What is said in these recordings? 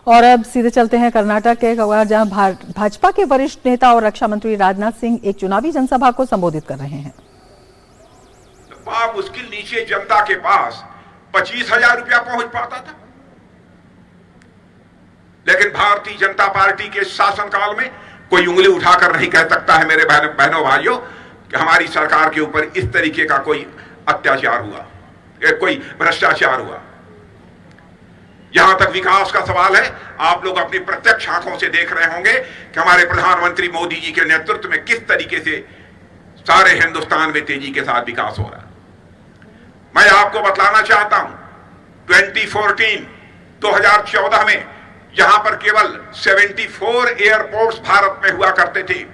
और अब सीधे चलते हैं कर्नाटक के जहां भाजपा के वरिष्ठ नेता और रक्षा मंत्री राजनाथ सिंह एक चुनावी जनसभा को संबोधित कर रहे हैं। मुश्किल नीचे जनता के पास 25,000 रुपया पहुंच पाता था, लेकिन भारतीय जनता पार्टी के शासनकाल में कोई उंगली उठाकर नहीं कह सकता है मेरे बहनों भाइयों कि हमारी सरकार के ऊपर इस तरीके का कोई अत्याचार हुआ, कोई भ्रष्टाचार हुआ। जहां तक विकास का सवाल है, आप लोग अपनी प्रत्यक्ष आंखों से देख रहे होंगे कि हमारे प्रधानमंत्री मोदी जी के नेतृत्व में किस तरीके से सारे हिंदुस्तान में तेजी के साथ विकास हो रहा है। मैं आपको बतलाना चाहता हूं 2014 में जहां पर केवल 74 एयरपोर्ट्स भारत में हुआ करते थे,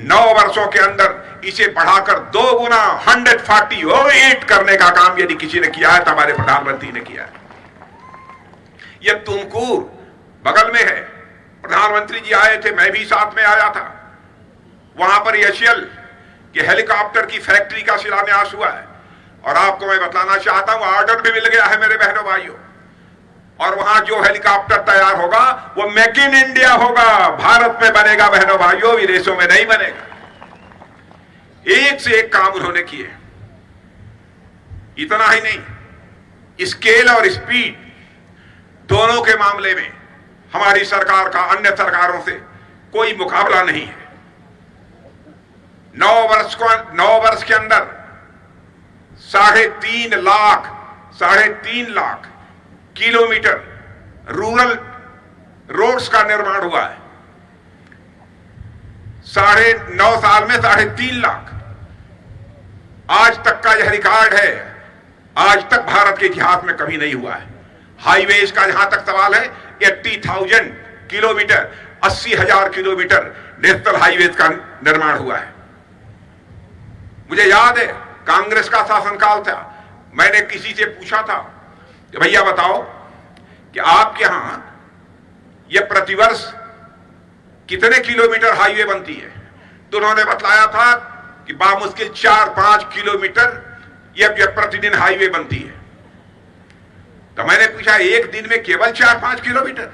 9 वर्षों के अंदर इसे बढ़ाकर 2 गुना 148 करने का काम यदि किसी ने किया है तो हमारे प्रधानमंत्री ने किया है। यह तुमकूर बगल में है, प्रधानमंत्री जी आए थे, मैं भी साथ में आया था। वहां पर एशियल के हेलीकॉप्टर की फैक्ट्री का शिलान्यास हुआ है और आपको मैं बतलाना चाहता हूं ऑर्डर भी मिल गया है मेरे बहनों भाइयों। और वहां जो हेलीकॉप्टर तैयार होगा वो मेक इन इंडिया होगा, भारत में बनेगा बहनों भाइयों, विदेशों में नहीं बनेगा। एक से एक काम उन्होंने किए। इतना ही नहीं, स्केल और स्पीड दोनों के मामले में हमारी सरकार का अन्य सरकारों से कोई मुकाबला नहीं है। 9 वर्ष के अंदर 3.5 लाख किलोमीटर रूरल रोड्स का निर्माण हुआ है। 9.5 साल में 3.5 लाख, आज तक का यह रिकॉर्ड है। आज तक भारत के इतिहास में कभी नहीं हुआ है। हाईवेज का जहां तक सवाल है, 80,000 किलोमीटर, 80,000 किलोमीटर नेशनल हाईवेज का निर्माण हुआ है। मुझे याद है कांग्रेस का शासनकाल था, मैंने किसी से पूछा था कि भैया बताओ कि आपके यहां यह प्रतिवर्ष कितने किलोमीटर हाईवे बनती है, तो उन्होंने बतलाया था कि बामुश्किल 4-5 किलोमीटर यह प्रतिदिन हाईवे बनती है। तो मैंने पूछा एक दिन में केवल 4-5 किलोमीटर,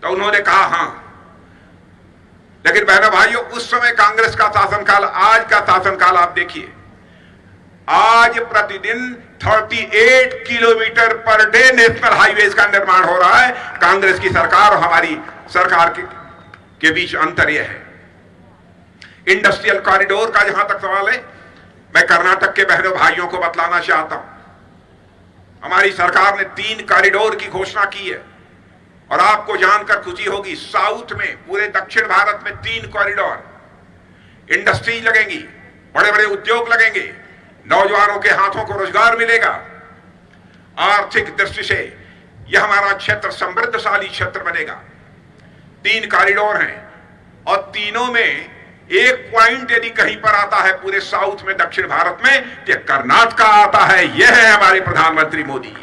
तो उन्होंने कहा हां। लेकिन बहनों भाइयों, उस समय कांग्रेस का शासनकाल, आज का शासनकाल आप देखिए, आज प्रतिदिन 38 kilometre per day national highways का निर्माण हो रहा है। कांग्रेस की सरकार और हमारी सरकार के बीच अंतर यह है। इंडस्ट्रियल कॉरिडोर का जहां तक सवाल है, मैं कर्नाटक के बहनों भाइयों को बतलाना चाहता हूं, हमारी सरकार ने 3 कॉरिडोर की घोषणा की है और आपको जानकर खुशी होगी, साउथ में, पूरे दक्षिण भारत में 3 कॉरिडोर, इंडस्ट्री लगेंगी, बड़े बड़े उद्योग लगेंगे, नौजवानों के हाथों को रोजगार मिलेगा। आर्थिक दृष्टि से यह हमारा क्षेत्र समृद्धशाली क्षेत्र बनेगा। 3 कॉरिडोर हैं और तीनों में एक पॉइंट यदि कहीं पर आता है पूरे साउथ में, दक्षिण भारत में, तो कर्नाटक आता है। यह है हमारे प्रधानमंत्री मोदी।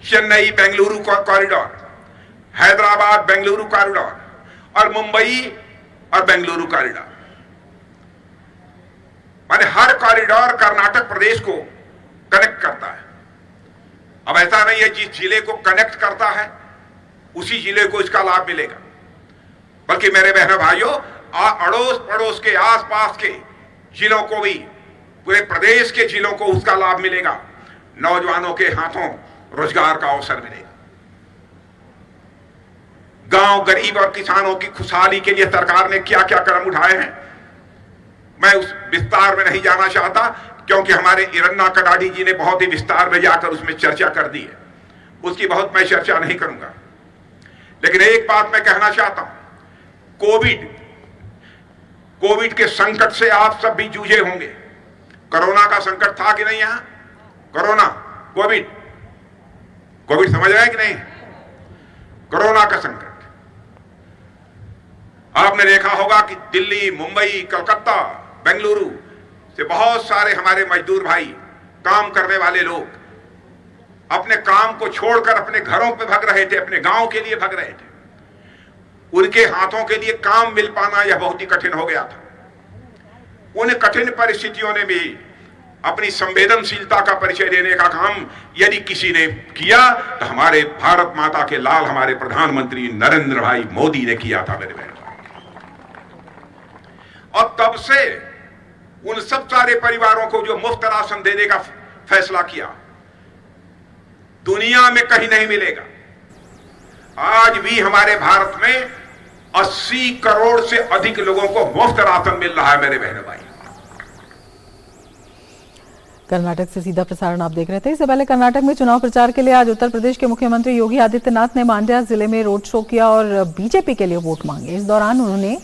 चेन्नई बेंगलुरु कॉरिडोर, हैदराबाद बेंगलुरु कॉरिडोर और मुंबई और बेंगलुरु कॉरिडोर, माने हर कॉरिडोर कर्नाटक प्रदेश को कनेक्ट करता है। अब ऐसा नहीं है जिस जिले को कनेक्ट करता है उसी जिले को इसका लाभ मिलेगा, बल्कि मेरे बहनों भाइयों, अड़ोस पड़ोस के आसपास के जिलों को भी, पूरे प्रदेश के जिलों को उसका लाभ मिलेगा। नौजवानों के हाथों रोजगार का अवसर मिलेगा। गांव, गरीब और किसानों की खुशहाली के लिए सरकार ने क्या क्या कदम उठाए हैं, मैं उस विस्तार में नहीं जाना चाहता, क्योंकि हमारे इरन्ना कडाडी जी ने बहुत ही विस्तार में जाकर उसमें चर्चा कर दी है, उसकी बहुत मैं चर्चा नहीं करूंगा। लेकिन एक बात मैं कहना चाहता हूं, कोविड के संकट से आप सब भी जूझे होंगे। कोरोना का संकट था कि नहीं? यहां कोविड समझ रहे हैं कि नहीं? कोरोना का संकट आपने देखा होगा कि दिल्ली, मुंबई, कलकत्ता, बेंगलुरु से बहुत सारे हमारे मजदूर भाई, काम करने वाले लोग अपने काम को छोड़कर अपने घरों पे भाग रहे थे, अपने गांव के लिए भाग रहे थे। उनके हाथों के लिए काम मिल पाना यह बहुत ही कठिन हो गया था। उन कठिन परिस्थितियों ने भी अपनी संवेदनशीलता का परिचय देने का काम यदि किसी ने किया तो हमारे भारत माता के लाल हमारे प्रधानमंत्री नरेंद्र भाई मोदी ने किया था मेरे बहन। और तब से उन सब सारे परिवारों को जो मुफ्त राशन देने का फैसला किया दुनिया में कहीं नहीं मिलेगा। आज भी हमारे भारत में 80 करोड़ से अधिक लोगों को मुफ्त राशन मिल रहा है मेरे बहन भाई। कर्नाटक से सीधा प्रसारण आप देख रहे थे। इससे पहले कर्नाटक में चुनाव प्रचार के लिए आज उत्तर प्रदेश के मुख्यमंत्री योगी आदित्यनाथ ने मांड्या जिले में रोड शो किया और बीजेपी के लिए वोट मांगे। इस दौरान उन्होंने